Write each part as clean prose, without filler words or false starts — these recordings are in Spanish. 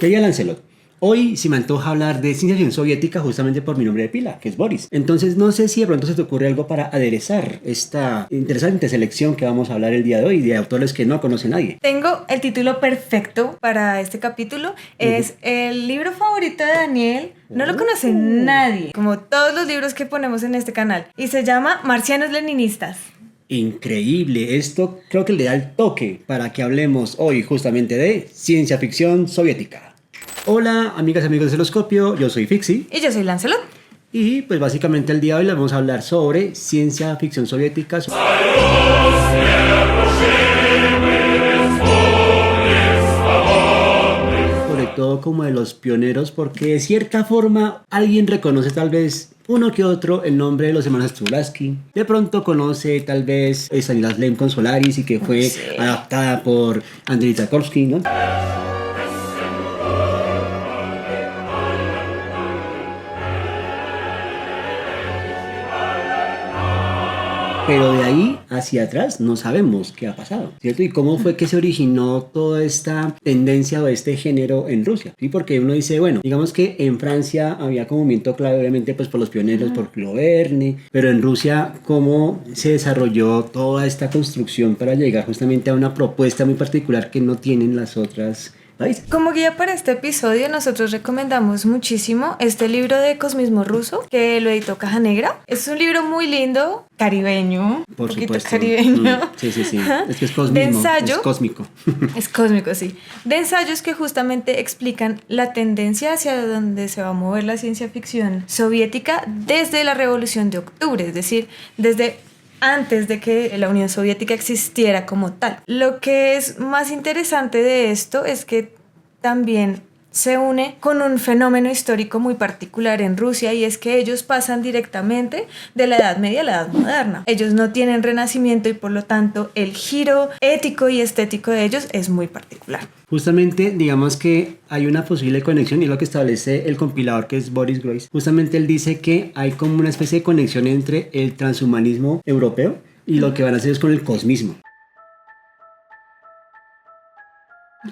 Querida Lancelot, hoy se me antoja hablar de ciencia ficción soviética justamente por mi nombre de pila, que es Boris. Entonces no sé si de pronto se te ocurre algo para aderezar esta interesante selección que vamos a hablar el día de hoy de autores que no conoce nadie. Tengo el título perfecto para este capítulo. Es el libro favorito de Daniel. No lo conoce nadie, como todos los libros que ponemos en este canal. Y se llama Marcianos Leninistas. Increíble, esto creo que le da el toque para que hablemos hoy justamente de ciencia ficción soviética. Hola amigas y amigos de Celoscopio, yo soy Fixi. Y yo soy Lancelot. Y pues básicamente el día de hoy les vamos a hablar sobre ciencia ficción soviética. Sobre todo como de los pioneros, porque de cierta forma alguien reconoce tal vez uno que otro el nombre de los hermanos Strugatsky. De pronto conoce tal vez Stanislas Lem con Solaris y que fue adaptada por Andrei Tarkovsky, ¿no? Pero de ahí hacia atrás no sabemos qué ha pasado, ¿cierto? Y cómo fue que se originó toda esta tendencia o este género en Rusia, ¿sí? Porque uno dice, bueno, digamos que en Francia había como movimiento clave, obviamente, pues por los pioneros, por Jules Verne, pero en Rusia, ¿cómo se desarrolló toda esta construcción para llegar justamente a una propuesta muy particular que no tienen las otras países? Como guía para este episodio, nosotros recomendamos muchísimo este libro de cosmismo ruso que lo editó Caja Negra. Es un libro muy lindo, caribeño, Por un poquito supuesto. caribeño. Sí. Es que es cosmismo, de ensayo, es cósmico. Es cósmico, sí. De ensayos que justamente explican la tendencia hacia donde se va a mover la ciencia ficción soviética desde la Revolución de Octubre, es decir, desde antes de que la Unión Soviética existiera como tal. Lo que es más interesante de esto es que también se une con un fenómeno histórico muy particular en Rusia, y es que ellos pasan directamente de la Edad Media a la Edad Moderna. Ellos no tienen renacimiento y por lo tanto el giro ético y estético de ellos es muy particular. Justamente, digamos que hay una posible conexión y es lo que establece el compilador que es Boris Groys. Justamente él dice que hay como una especie de conexión entre el transhumanismo europeo y lo que van a hacer es con el cosmismo.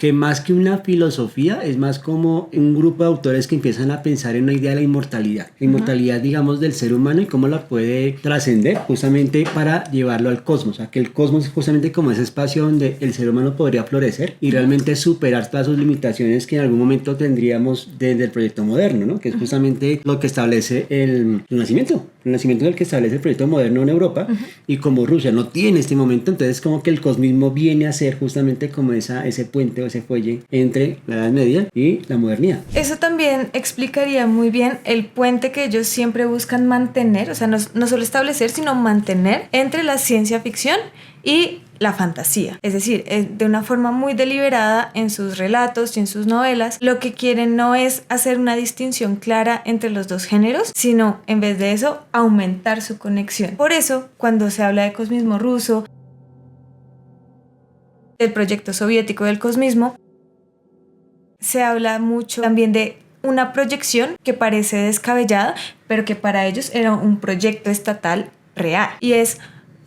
Que más que una filosofía es más como un grupo de autores que empiezan a pensar en una idea de la inmortalidad. La inmortalidad, digamos, del ser humano y cómo la puede trascender justamente para llevarlo al cosmos. O sea, que el cosmos es justamente como ese espacio donde el ser humano podría florecer y realmente superar todas sus limitaciones que en algún momento tendríamos desde el proyecto moderno, ¿no? Que es justamente lo que establece el Renacimiento. El Renacimiento es el que establece el proyecto moderno en Europa, y como Rusia no tiene este momento, entonces como que el cosmismo viene a ser justamente como ese puente o ese fuelle entre la Edad Media y la modernidad. Eso también explicaría muy bien el puente que ellos siempre buscan mantener, o sea, no solo establecer, sino mantener entre la ciencia ficción y la fantasía. Es decir, de una forma muy deliberada en sus relatos y en sus novelas, lo que quieren no es hacer una distinción clara entre los dos géneros, sino en vez de eso, aumentar su conexión. Por eso, cuando se habla de cosmismo ruso, del proyecto soviético del cosmismo, se habla mucho también de una proyección que parece descabellada, pero que para ellos era un proyecto estatal real. Y es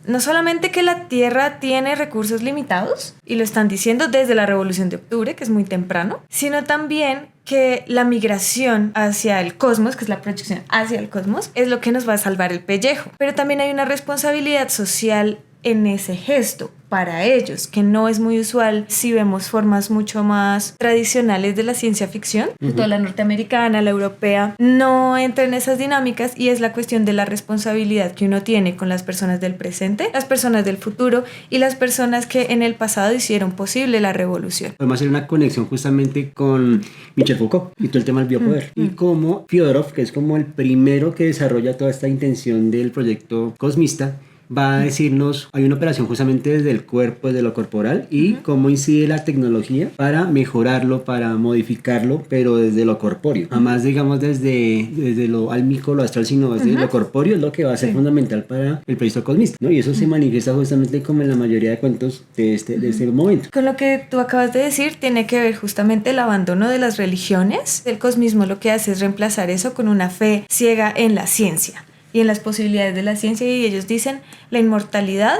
no solamente que la Tierra tiene recursos limitados, y lo están diciendo desde la Revolución de Octubre, que es muy temprano, sino también que la migración hacia el cosmos, que es la proyección hacia el cosmos, es lo que nos va a salvar el pellejo. Pero también hay una responsabilidad social en ese gesto para ellos, que no es muy usual si vemos formas mucho más tradicionales de la ciencia ficción. Toda la norteamericana, la europea, no entra en esas dinámicas, y es la cuestión de la responsabilidad que uno tiene con las personas del presente, las personas del futuro y las personas que en el pasado hicieron posible la revolución. Podemos hacer una conexión justamente con Michel Foucault y todo el tema del biopoder. Y como Fyodorov, que es como el primero que desarrolla toda esta intención del proyecto cosmista, va a decirnos, hay una operación justamente desde el cuerpo, desde lo corporal, y cómo incide la tecnología para mejorarlo, para modificarlo, pero desde lo corpóreo. Jamás, digamos, desde lo álmico, lo astral, sino desde lo corpóreo, es lo que va a ser fundamental para el proyecto cosmista, ¿no? Y eso se manifiesta justamente como en la mayoría de cuentos de este momento. Con lo que tú acabas de decir, tiene que ver justamente el abandono de las religiones. El cosmismo lo que hace es reemplazar eso con una fe ciega en la ciencia y en las posibilidades de la ciencia, y ellos dicen la inmortalidad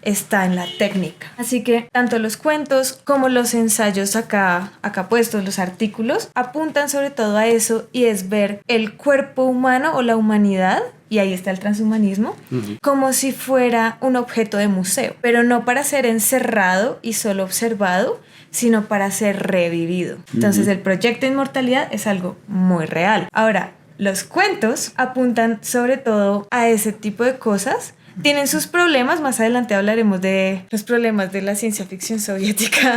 está en la técnica. Así que tanto los cuentos como los ensayos acá puestos, los artículos, apuntan sobre todo a eso, y es ver el cuerpo humano o la humanidad, y ahí está el transhumanismo, como si fuera un objeto de museo, pero no para ser encerrado y solo observado, sino para ser revivido. Entonces el proyecto de inmortalidad es algo muy real. Ahora, los cuentos apuntan sobre todo a ese tipo de cosas. Tienen sus problemas, más adelante hablaremos de los problemas de la ciencia ficción soviética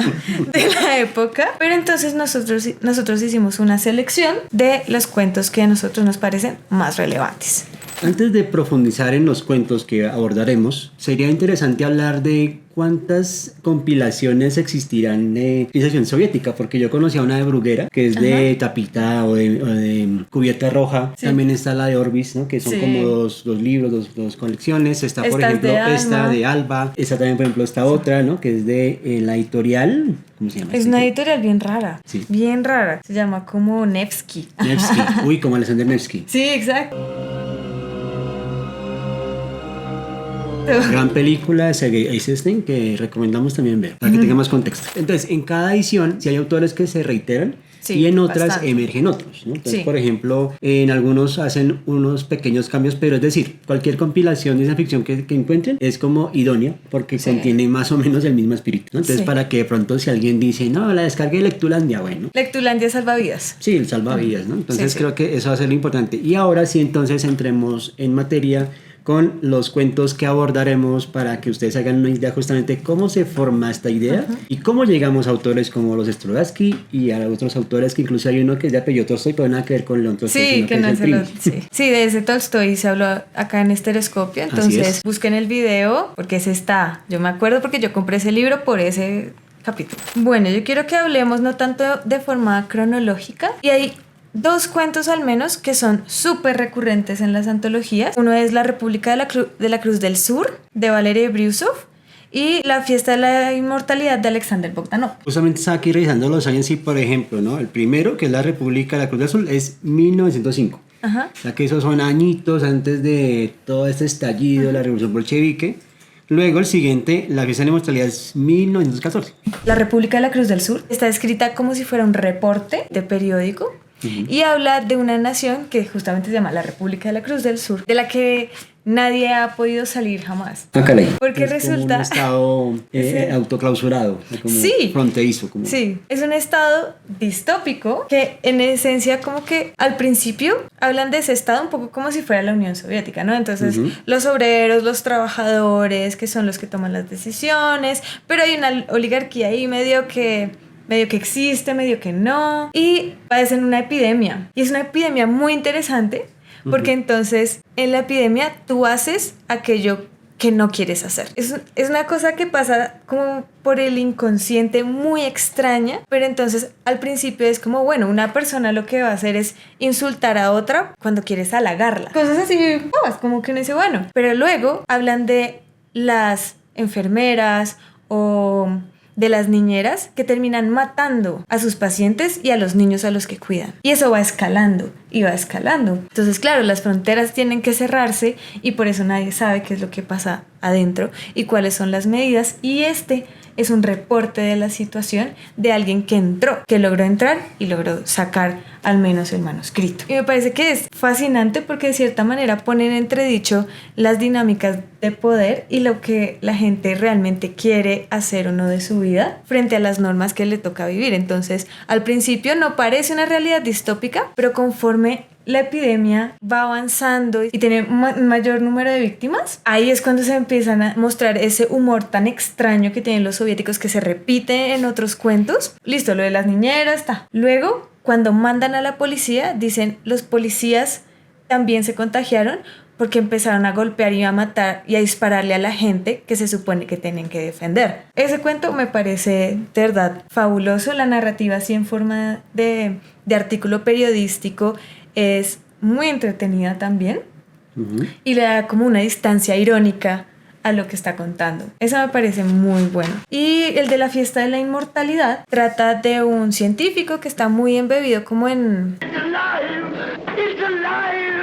de la época, pero entonces nosotros hicimos una selección de los cuentos que a nosotros nos parecen más relevantes. Antes de profundizar en los cuentos que abordaremos, sería interesante hablar de cuántas compilaciones existirán de civilización soviética, porque yo conocía una de Bruguera, que es de tapita o de cubierta roja. Sí. También está la de Orbis, ¿no? Que son como dos libros, dos colecciones. Está, por ejemplo, esta de Alba. Está también, por ejemplo, esta otra, ¿no? Que es de la editorial. ¿Cómo se llama? Es una editorial bien rara. Sí. Bien rara. Se llama como Nevsky. Nevsky. Uy, como Alexander Nevsky. Sí, exacto. Gran película de Sergei Eisenstein que recomendamos también ver para que tenga más contexto. Entonces, en cada edición sí hay autores que se reiteran, y en otras emergen otros, ¿no? Entonces, por ejemplo, en algunos hacen unos pequeños cambios, pero es decir, cualquier compilación de esa ficción que encuentren es como idónea porque contiene más o menos el mismo espíritu, ¿no? Entonces, para que de pronto si alguien dice, no, la descargué de Lectulandia, bueno. Lectulandia salvavidas. Sí, el salvavidas, ¿no? Entonces creo que eso va a ser lo importante. Y ahora sí, entonces entremos en materia con los cuentos que abordaremos para que ustedes hagan una idea justamente cómo se forma esta idea y cómo llegamos a autores como los Strugatsky y a otros autores que incluso hay uno que es de apellido Tolstoy, pero nada que ver con León Tolstoy. Sí, que no es el sí, de ese Tolstoy se habló acá en Estereoscopio, entonces busquen el video porque ese está, yo me acuerdo porque yo compré ese libro por ese capítulo. Bueno, yo quiero que hablemos no tanto de forma cronológica, y hay dos cuentos al menos que son súper recurrentes en las antologías. Uno es La República de la Cruz del Sur, de Valery Brusov, y La Fiesta de la Inmortalidad, de Alexander Bogdanov. Justamente estaba aquí revisando los años y, por ejemplo, ¿no? El primero, que es La República de la Cruz del Sur, es 1905. O sea que esos son añitos antes de todo este estallido de la Revolución Bolchevique. Luego el siguiente, La Fiesta de la Inmortalidad, es 1914. La República de la Cruz del Sur está escrita como si fuera un reporte de periódico. Y habla de una nación que justamente se llama la República de la Cruz del Sur, de la que nadie ha podido salir jamás. Porque es resulta como un estado autoclausurado, como fronterizo. Como... Sí, es un estado distópico que en esencia como que al principio hablan de ese estado un poco como si fuera la Unión Soviética, ¿no? Entonces los obreros, los trabajadores, que son los que toman las decisiones, pero hay una oligarquía ahí medio que existe, medio que no, y padecen una epidemia. Y es una epidemia muy interesante porque entonces en la epidemia tú haces aquello que no quieres hacer. Es una cosa que pasa como por el inconsciente, muy extraña, pero entonces al principio es como, bueno, una persona lo que va a hacer es insultar a otra cuando quieres halagarla. Cosas así, como que uno dice, bueno, pero luego hablan de las enfermeras o de las niñeras que terminan matando a sus pacientes y a los niños a los que cuidan. Y eso va escalando y va escalando. Entonces, claro, las fronteras tienen que cerrarse y por eso nadie sabe qué es lo que pasa adentro y cuáles son las medidas. Y este es un reporte de la situación de alguien que entró, que logró entrar y logró sacar al menos el manuscrito. Y me parece que es fascinante porque de cierta manera pone en entredicho las dinámicas de poder y lo que la gente realmente quiere hacer o no de su vida frente a las normas que le toca vivir. Entonces, al principio no parece una realidad distópica, pero conforme la epidemia va avanzando y tiene un mayor número de víctimas, ahí es cuando se empiezan a mostrar ese humor tan extraño que tienen los soviéticos que se repite en otros cuentos. Listo, lo de las niñeras está. Luego, cuando mandan a la policía, dicen los policías también se contagiaron porque empezaron a golpear y a matar y a dispararle a la gente que se supone que tienen que defender. Ese cuento me parece de verdad fabuloso. La narrativa así en forma de artículo periodístico es muy entretenida también y le da como una distancia irónica a lo que está contando. Eso me parece muy bueno. Y el de La Fiesta de la Inmortalidad trata de un científico que está muy embebido como en... It's alive! It's alive!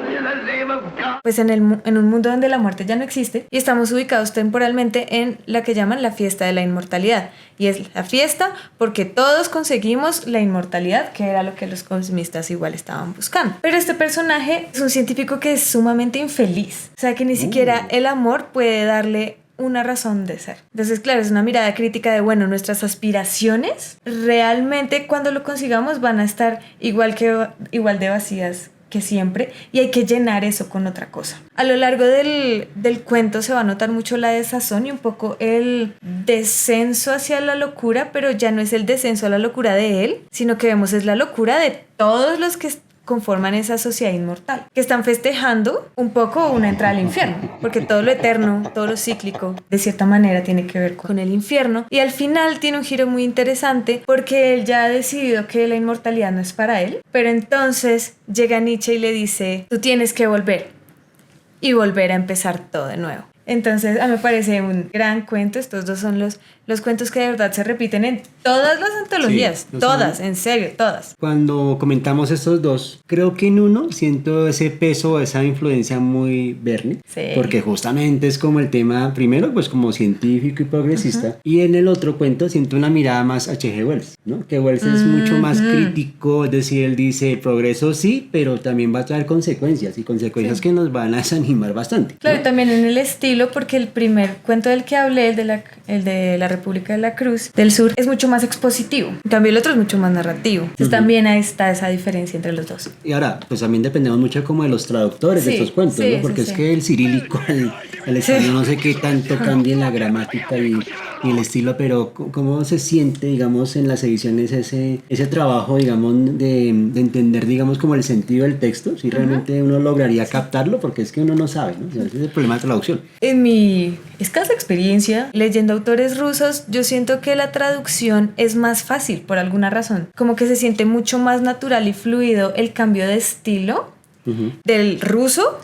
In the name of God! pues en un mundo donde la muerte ya no existe y estamos ubicados temporalmente en la que llaman la fiesta de la inmortalidad. Y es la fiesta porque todos conseguimos la inmortalidad, que era lo que los cosmistas igual estaban buscando. Pero este personaje es un científico que es sumamente infeliz. O sea, que ni siquiera el amor puede darle una razón de ser. Entonces, claro, es una mirada crítica de, bueno, nuestras aspiraciones realmente cuando lo consigamos van a estar igual de vacías que siempre, y hay que llenar eso con otra cosa. A lo largo del cuento se va a notar mucho la desazón y un poco el descenso hacia la locura, pero ya no es el descenso a la locura de él, sino que vemos es la locura de todos los que conforman esa sociedad inmortal, que están festejando un poco una entrada al infierno, porque todo lo eterno, todo lo cíclico, de cierta manera tiene que ver con el infierno, y al final tiene un giro muy interesante, porque él ya ha decidido que la inmortalidad no es para él, pero entonces llega Nietzsche y le dice, tú tienes que volver, y volver a empezar todo de nuevo. Entonces, a mí me parece un gran cuento. Estos dos son los cuentos que de verdad se repiten en todas las antologías. Sí, todas, en serio, todas. Cuando comentamos estos dos, creo que en uno siento ese peso, esa influencia muy Verne. Sí. Porque justamente es como el tema, primero, pues como científico y progresista. Y en el otro cuento siento una mirada más H.G. Wells, ¿no? Que Wells es mucho más crítico. Es decir, él dice, el progreso sí, pero también va a traer consecuencias. Y consecuencias que nos van a desanimar bastante, ¿no? Claro, y también en el estilo, porque el primer cuento del que hablé, el de la República de la Cruz del Sur, es mucho más expositivo. En cambio, el otro es mucho más narrativo. Entonces también ahí está esa diferencia entre los dos. Y ahora, pues también dependemos mucho como de los traductores de estos cuentos, ¿no? Porque es que el cirílico, el español, no sé qué tanto cambia en la gramática y el estilo, pero cómo se siente, digamos, en las ediciones ese trabajo, digamos, de entender, digamos, como el sentido del texto, si realmente uno lograría captarlo, porque es que uno no sabe, ¿no? O sea, ese es el problema de traducción. En mi escasa experiencia leyendo autores rusos, yo siento que la traducción es más fácil por alguna razón. Como que se siente mucho más natural y fluido el cambio de estilo del ruso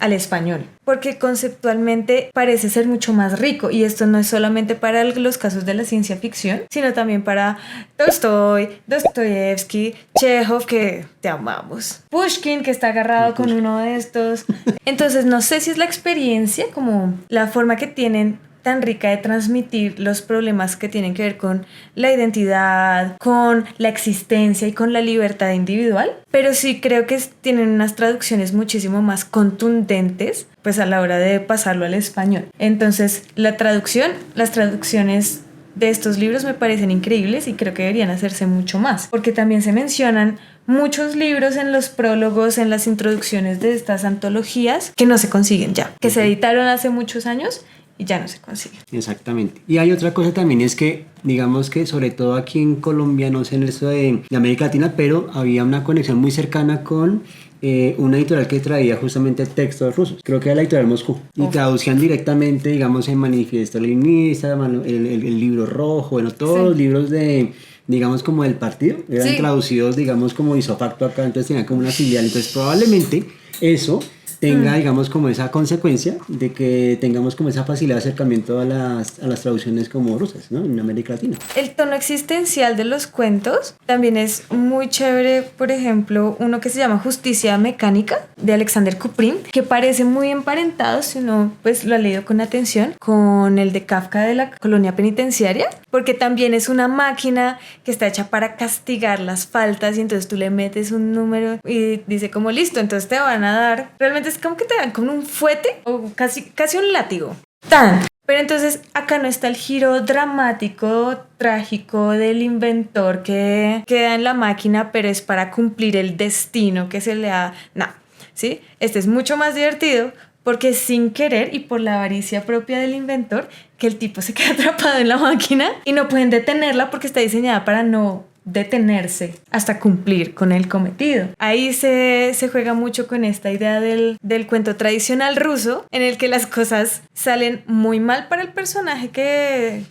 al español, porque conceptualmente parece ser mucho más rico, y esto no es solamente para los casos de la ciencia ficción, sino también para Tolstoy, Dostoyevsky, Chekhov, que te amamos, Pushkin, que está agarrado con uno de estos. Entonces no sé si es la experiencia, como la forma que tienen tan rica de transmitir los problemas que tienen que ver con la identidad, con la existencia y con la libertad individual, pero sí creo que tienen unas traducciones muchísimo más contundentes pues a la hora de pasarlo al español. Entonces las traducciones de estos libros me parecen increíbles y creo que deberían hacerse mucho más, porque también se mencionan muchos libros en los prólogos, en las introducciones de estas antologías que no se consiguen ya, que se editaron hace muchos años y ya no se consigue. Exactamente. Y hay otra cosa también, es que digamos que sobre todo aquí en Colombia, no sé en el resto de América Latina, pero había una conexión muy cercana con una editorial que traía justamente textos rusos. Creo que era la editorial Moscú. Y traducían directamente, digamos, en Manifiesto Leninista, el Libro Rojo, bueno, todos los libros de, digamos, como del partido, eran traducidos, digamos, como isofacto acá, entonces tenían como una filial. Entonces probablemente eso tenga, digamos, como esa consecuencia de que tengamos como esa facilidad de acercamiento a las traducciones como rusas, ¿no? En América Latina. El tono existencial de los cuentos también es muy chévere. Por ejemplo, uno que se llama Justicia Mecánica, de Alexander Kuprin, que parece muy emparentado, si uno pues lo ha leído con atención, con el de Kafka de la colonia penitenciaria, porque también es una máquina que está hecha para castigar las faltas, y entonces tú le metes un número y dice como listo, entonces te van a dar, realmente es como que te dan con un fuete o casi un látigo. ¡Tan! Pero entonces acá no está el giro dramático, trágico del inventor que queda en la máquina, pero es para cumplir el destino que se le ha... No, ¿sí? Este es mucho más divertido porque es sin querer y por la avaricia propia del inventor que el tipo se queda atrapado en la máquina y no pueden detenerla porque está diseñada para no detenerse hasta cumplir con el cometido. Ahí se juega mucho con esta idea del cuento tradicional ruso, en el que las cosas salen muy mal para el personaje que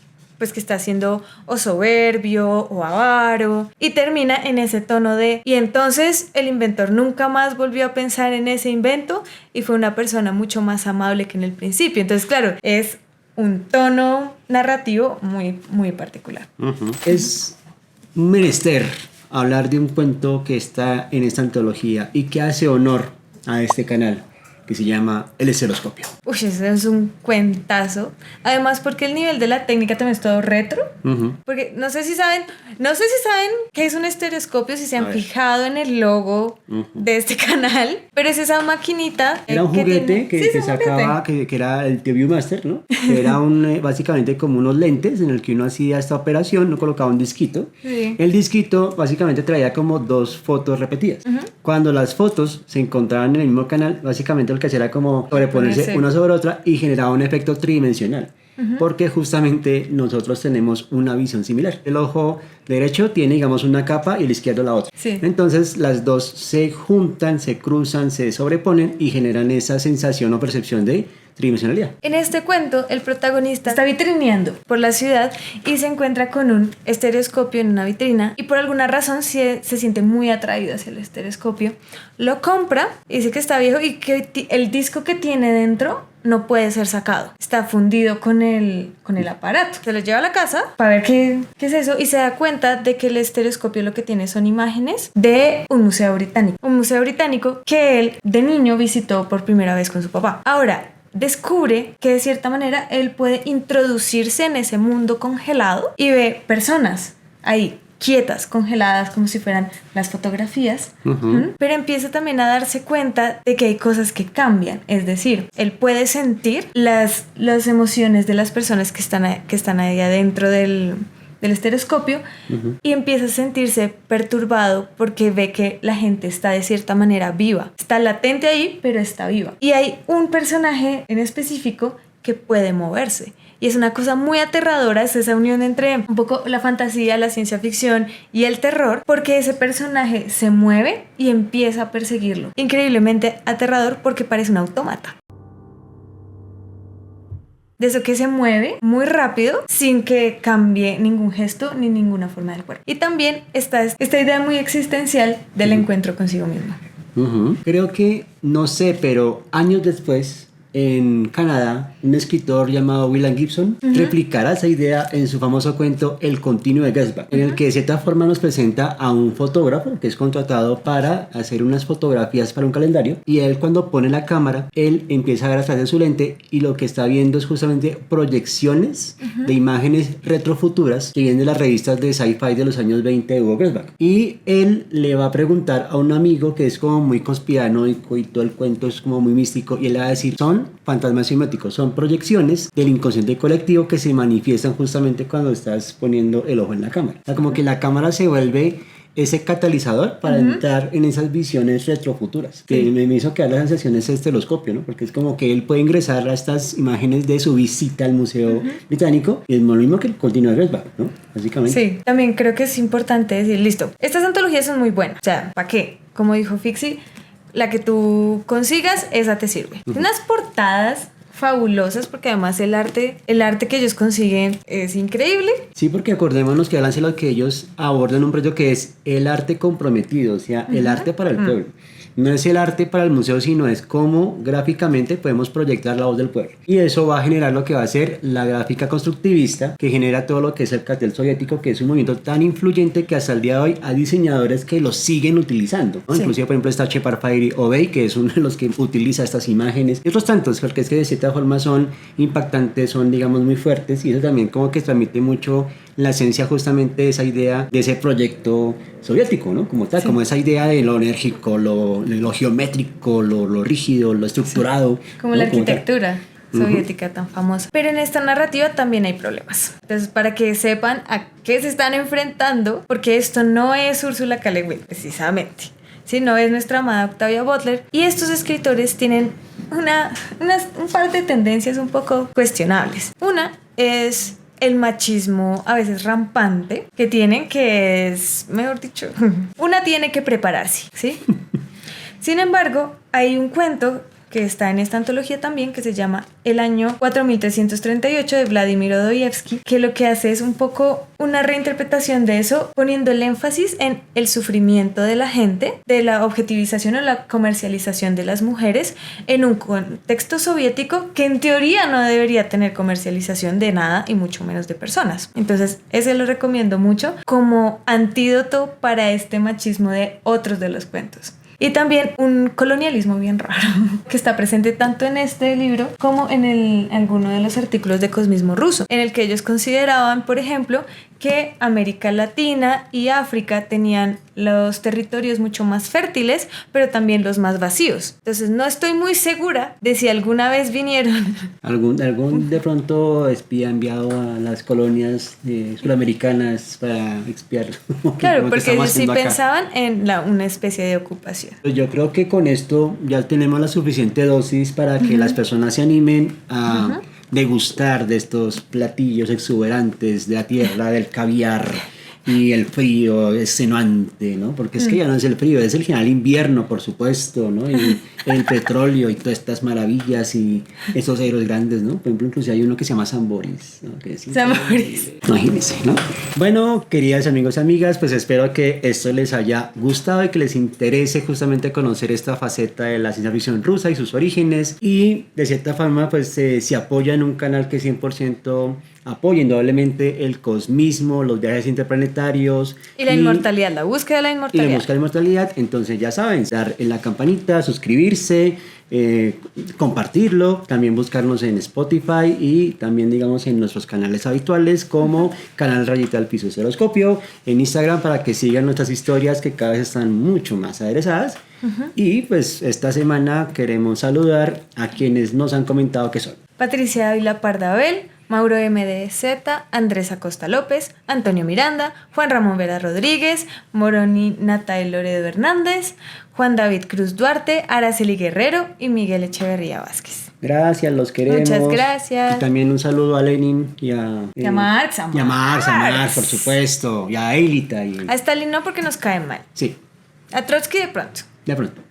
está siendo o soberbio o avaro, y termina en ese tono de y entonces el inventor nunca más volvió a pensar en ese invento y fue una persona mucho más amable que en el principio. Entonces, claro, es un tono narrativo muy, muy particular. Es menester hablar de un cuento que está en esta antología y que hace honor a este canal, que se llama El estereoscopio. Uy, ese es un cuentazo. Además, porque el nivel de la técnica también es todo retro. Porque no sé si saben qué es un estereoscopio, si se han fijado en el logo de este canal, pero es esa maquinita. Era un juguete que sacaba, que era el Viewmaster, ¿no? Que era básicamente como unos lentes en el que uno hacía esta operación, uno colocaba un disquito. Sí. El disquito básicamente traía como 2 fotos repetidas. Cuando las fotos se encontraban en el mismo canal, básicamente lo que hacía era como sobreponerse una sobre otra y generaba un efecto tridimensional. Porque justamente nosotros tenemos una visión similar. El ojo derecho tiene, digamos, una capa y el izquierdo la otra. Sí. Entonces las dos se juntan, se cruzan, se sobreponen y generan esa sensación o percepción de tridimensionalidad. En este cuento, el protagonista está vitrineando por la ciudad y se encuentra con un estereoscopio en una vitrina y por alguna razón se siente muy atraído hacia el estereoscopio. Lo compra y dice que está viejo y que el disco que tiene dentro no puede ser sacado. Está fundido con el aparato. Se lo lleva a la casa para ver qué es eso y se da cuenta de que el estereoscopio lo que tiene son imágenes de un museo británico. Un museo británico que él de niño visitó por primera vez con su papá. Ahora, descubre que de cierta manera él puede introducirse en ese mundo congelado y ve personas ahí quietas, congeladas, como si fueran las fotografías, pero empieza también a darse cuenta de que hay cosas que cambian, es decir, él puede sentir las emociones de las personas que están ahí adentro del estereoscopio y empieza a sentirse perturbado porque ve que la gente está de cierta manera viva, está latente ahí, pero está viva. Y hay un personaje en específico que puede moverse. Y es una cosa muy aterradora, es esa unión entre un poco la fantasía, la ciencia ficción y el terror, porque ese personaje se mueve y empieza a perseguirlo. Increíblemente aterrador porque parece un autómata. De eso que se mueve muy rápido sin que cambie ningún gesto ni ninguna forma del cuerpo. Y también está esta idea muy existencial del encuentro consigo mismo. Creo que, no sé, pero años después, en Canadá, un escritor llamado William Gibson replicará esa idea en su famoso cuento El continuo de Gatsby, en el que de cierta forma nos presenta a un fotógrafo que es contratado para hacer unas fotografías para un calendario, y él, cuando pone la cámara, él empieza a ver a través de su lente y lo que está viendo es justamente proyecciones de imágenes retrofuturas que vienen de las revistas de sci-fi de los años 20 de Hugo Gernsback, y él le va a preguntar a un amigo que es como muy conspiranoico y todo el cuento es como muy místico, y él le va a decir: son fantasmas semióticos, son proyecciones del inconsciente colectivo que se manifiestan justamente cuando estás poniendo el ojo en la cámara. O sea, como que la cámara se vuelve ese catalizador para entrar en esas visiones retrofuturas, que me hizo quedar la sensación de ese estereoscopio, ¿no? Porque es como que él puede ingresar a estas imágenes de su visita al Museo Británico, y es lo mismo que el continuo de Gernsback, ¿no? Básicamente. Sí, también creo que es importante decir, listo, estas antologías son muy buenas, o sea, ¿para qué? Como dijo Fixi, la que tú consigas, esa te sirve. Unas portadas fabulosas, porque además el arte que ellos consiguen es increíble. Sí, porque acordémonos que Alan, lo que ellos abordan un proyecto que es el arte comprometido, o sea, el arte para el pueblo. No es el arte para el museo, sino es cómo gráficamente podemos proyectar la voz del pueblo. Y eso va a generar lo que va a ser la gráfica constructivista, que genera todo lo que es el cartel soviético, que es un movimiento tan influyente que hasta el día de hoy hay diseñadores que lo siguen utilizando, ¿no? Sí. Inclusive, por ejemplo, está Shepard Fairey Obey, que es uno de los que utiliza estas imágenes, y otros tantos, porque es que de cierta forma son impactantes, son, digamos, muy fuertes, y eso también como que transmite mucho la esencia justamente de esa idea de ese proyecto soviético, ¿no? Como tal, como esa idea de lo enérgico, lo geométrico, lo rígido, lo estructurado. Sí. Como, ¿no? La arquitectura soviética tan famosa. Pero en esta narrativa también hay problemas. Entonces, para que sepan a qué se están enfrentando, porque esto no es Ursula K. Le Guin, precisamente, sino es nuestra amada Octavia Butler, y estos escritores tienen un par de tendencias un poco cuestionables. Una es el machismo a veces rampante que tienen, que es, mejor dicho, una tiene que prepararse, ¿sí? Sin embargo, hay un cuento que está en esta antología también, que se llama El año 4338 de Vladimir Odoyevsky, que lo que hace es un poco una reinterpretación de eso, poniendo el énfasis en el sufrimiento de la gente, de la objetivización o la comercialización de las mujeres en un contexto soviético que en teoría no debería tener comercialización de nada y mucho menos de personas. Entonces, ese lo recomiendo mucho como antídoto para este machismo de otros de los cuentos. Y también un colonialismo bien raro que está presente tanto en este libro como en alguno de los artículos de Cosmismo Ruso, en el que ellos consideraban, por ejemplo, que América Latina y África tenían los territorios mucho más fértiles, pero también los más vacíos. Entonces no estoy muy segura de si alguna vez vinieron. ¿Algún de pronto espía enviado a las colonias sudamericanas para expiar? Claro, porque ellos sí pensaban en una especie de ocupación. Pues yo creo que con esto ya tenemos la suficiente dosis para que las personas se animen a degustar de estos platillos exuberantes de la tierra, del caviar y el frío extenuante, ¿no? Porque es que ya no es el frío, es el general invierno, por supuesto, ¿no? Y el petróleo y todas estas maravillas y esos héroes grandes, ¿no? Por ejemplo, incluso hay uno que se llama San Boris, ¿no? Que es San Boris. Imagínense, ¿no? Bueno, queridas amigos y amigas, pues espero que esto les haya gustado y que les interese justamente conocer esta faceta de la ciencia ficción rusa y sus orígenes, y de cierta forma pues se apoya en un canal que 100% apoya indudablemente el cosmismo, los viajes interplanetarios y la inmortalidad, la búsqueda de la y inmortalidad. la búsqueda de la inmortalidad. Entonces ya saben, dar en la campanita, suscribirse, compartirlo, también buscarnos en Spotify y también digamos en nuestros canales habituales como Canal Rayita al Piso Estereoscopio, en Instagram, para que sigan nuestras historias que cada vez están mucho más aderezadas. Y pues esta semana queremos saludar a quienes nos han comentado que son Patricia Ávila Pardabel, Mauro MDZ, Andrés Acosta López, Antonio Miranda, Juan Ramón Vera Rodríguez, Moroni Natael Loredo Hernández, Juan David Cruz Duarte, Araceli Guerrero y Miguel Echeverría Vázquez. Gracias, los queremos. Muchas gracias. Y también un saludo a Lenin y a Marx, por supuesto, y a Eilita. A Stalin no, porque nos cae mal. Sí. A Trotsky de pronto. De pronto.